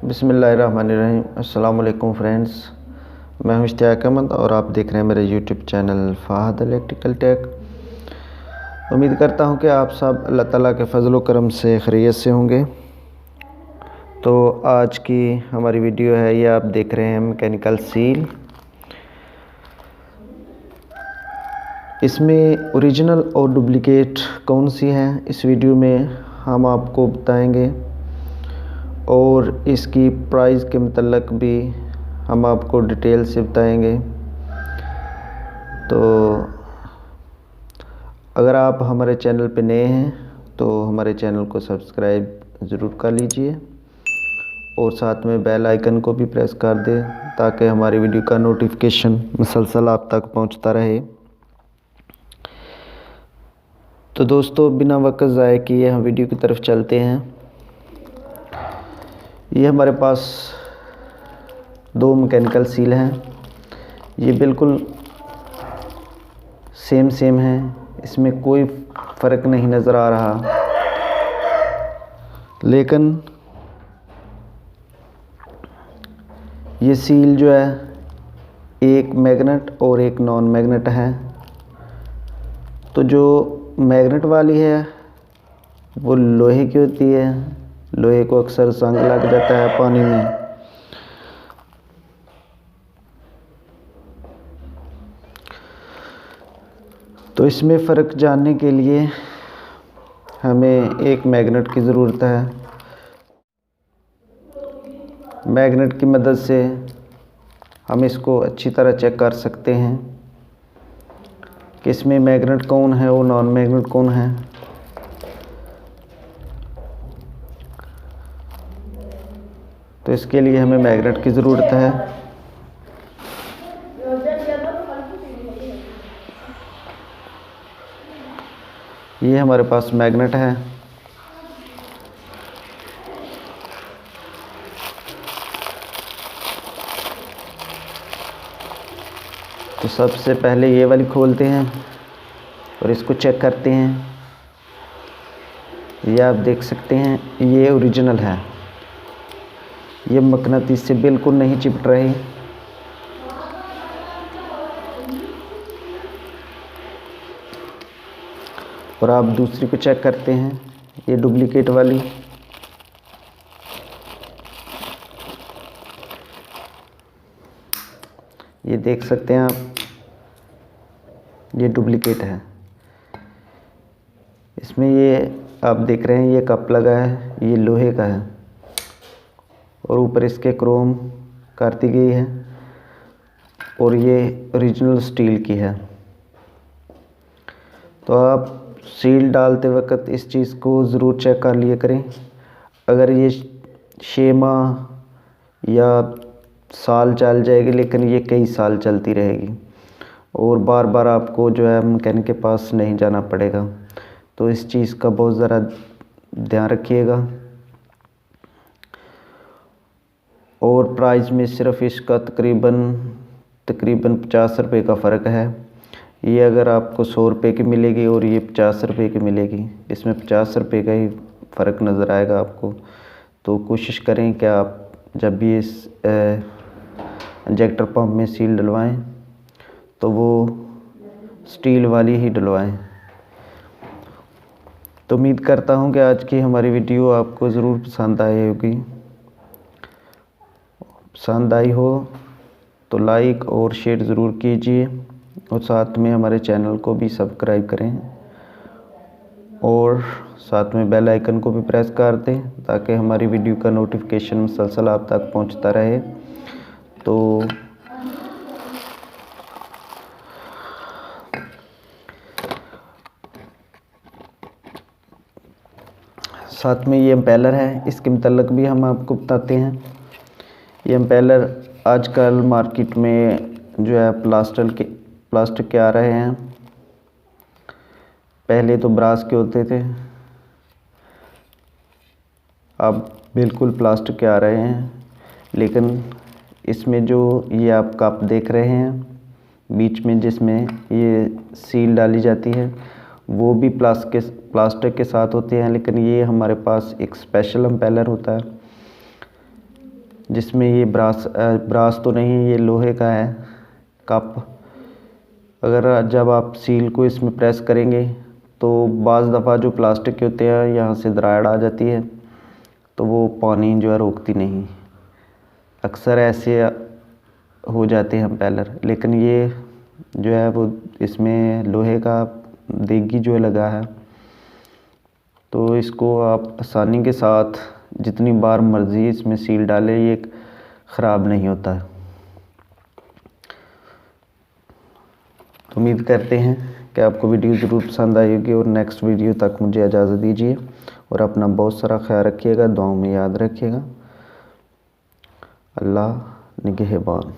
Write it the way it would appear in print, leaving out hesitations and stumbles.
बिस्मिल्लाहिर्रहमानिर्रहीम। अस्सलाम वालेकुम फ्रेंड्स, मैं हूं इश्तियाक अहमद और आप देख रहे हैं मेरे YouTube channel Fahad electrical tech. उम्मीद करता हूं कि आप सब अल्लाह ताला के फ़ज़ल व करम से खैरियत से होंगे। तो आज की हमारी वीडियो है, ये आप देख रहे हैं मैकेनिकल सील। इसमें ओरिजिनल और डुप्लिकेट कौन सी है, इस वीडियो में हम आपको बताएंगे और इसकी प्राइस के मतलब भी हम आपको डिटेल से बताएंगे। तो अगर आप हमारे चैनल पे नए हैं तो हमारे चैनल को सब्सक्राइब ज़रूर कर लीजिए और साथ में बेल आइकन को भी प्रेस कर दें ताकि हमारी वीडियो का नोटिफिकेशन मुसलसल आप तक पहुंचता रहे। तो दोस्तों, बिना वक्त ज़ाय किए हम वीडियो की तरफ चलते हैं। ये हमारे पास दो मैकेनिकल सील हैं, ये बिल्कुल सेम हैं, इसमें कोई फ़र्क नहीं नज़र आ रहा। लेकिन ये सील जो है, एक मैग्नेट और एक नॉन मैग्नेट है। तो जो मैग्नेट वाली है वो लोहे की होती है। लोहे को अक्सर जंग लग जाता है पानी में। तो इसमें फ़र्क जानने के लिए हमें एक मैग्नेट की ज़रूरत है। मैग्नेट की मदद से हम इसको अच्छी तरह चेक कर सकते हैं कि इसमें मैग्नेट कौन है और नॉन मैग्नेट कौन है। तो इसके लिए हमें मैग्नेट की ज़रूरत है। ये हमारे पास मैग्नेट है। तो सबसे पहले ये वाली खोलते हैं और इसको चेक करते हैं। ये आप देख सकते हैं, ये ओरिजिनल है, ये मकनातीस से बिल्कुल नहीं चिपट रही। और आप दूसरी को चेक करते हैं, ये डुप्लीकेट वाली। ये देख सकते हैं आप, ये डुप्लीकेट है। इसमें ये आप देख रहे हैं, ये कप लगा है, ये लोहे का है और ऊपर इसके क्रोम करती गई है और ये ओरिजिनल स्टील की है। तो आप सील डालते वक्त इस चीज़ को ज़रूर चेक कर लिया करें। अगर ये 6 माह या साल चल जाएगी, लेकिन ये कई साल चलती रहेगी और बार बार आपको जो है मैकेनिक के पास नहीं जाना पड़ेगा। तो इस चीज़ का बहुत ज़रा ध्यान रखिएगा। और प्राइस में सिर्फ इसका तकरीबन 50 रुपये का फ़र्क है। ये अगर आपको 100 रुपये की मिलेगी और ये 50 रुपये की मिलेगी, इसमें 50 रुपये का ही फ़र्क नज़र आएगा आपको। तो कोशिश करें कि आप जब भी इस इंजेक्टर पंप में सील डलवाएं तो वो स्टील वाली ही डलवाएं। तो उम्मीद करता हूं कि आज की हमारी वीडियो आपको ज़रूर पसंद आई होगी। पसंद आई हो तो लाइक और शेयर ज़रूर कीजिए और साथ में हमारे चैनल को भी सब्सक्राइब करें और साथ में बेल आइकन को भी प्रेस कर दें ताकि हमारी वीडियो का नोटिफिकेशन मुसलसल आप तक पहुंचता रहे। तो साथ में ये एम्पेलर है, इसके मतलब भी हम आपको बताते हैं। ये एम्पेलर आजकल मार्केट में जो है प्लास्टिक के आ रहे हैं। पहले तो ब्रास के होते थे, अब बिल्कुल प्लास्टिक के आ रहे हैं। लेकिन इसमें जो ये आप कप देख रहे हैं बीच में जिसमें ये सील डाली जाती है, वो भी प्लास्टिक के साथ होते हैं। लेकिन ये हमारे पास एक स्पेशल एम्पेलर होता है जिसमें ये ब्रास तो नहीं, ये लोहे का है कप। अगर जब आप सील को इसमें प्रेस करेंगे तो बाज़ दफ़ा जो प्लास्टिक के होते हैं यहाँ से दराड़ आ जाती है, तो वो पानी जो है रोकती नहीं। अक्सर ऐसे हो जाते हैं इम्पेलर, लेकिन ये जो है वो इसमें लोहे का देगी जो लगा है, तो इसको आप आसानी के साथ जितनी बार मर्ज़ी इसमें सील डालें, ये ख़राब नहीं होता है। तो उम्मीद करते हैं कि आपको वीडियो ज़रूर पसंद आई होगी, और नेक्स्ट वीडियो तक मुझे इजाज़त दीजिए और अपना बहुत सारा ख्याल रखिएगा, दुआओं में याद रखिएगा। अल्लाह निगहबान।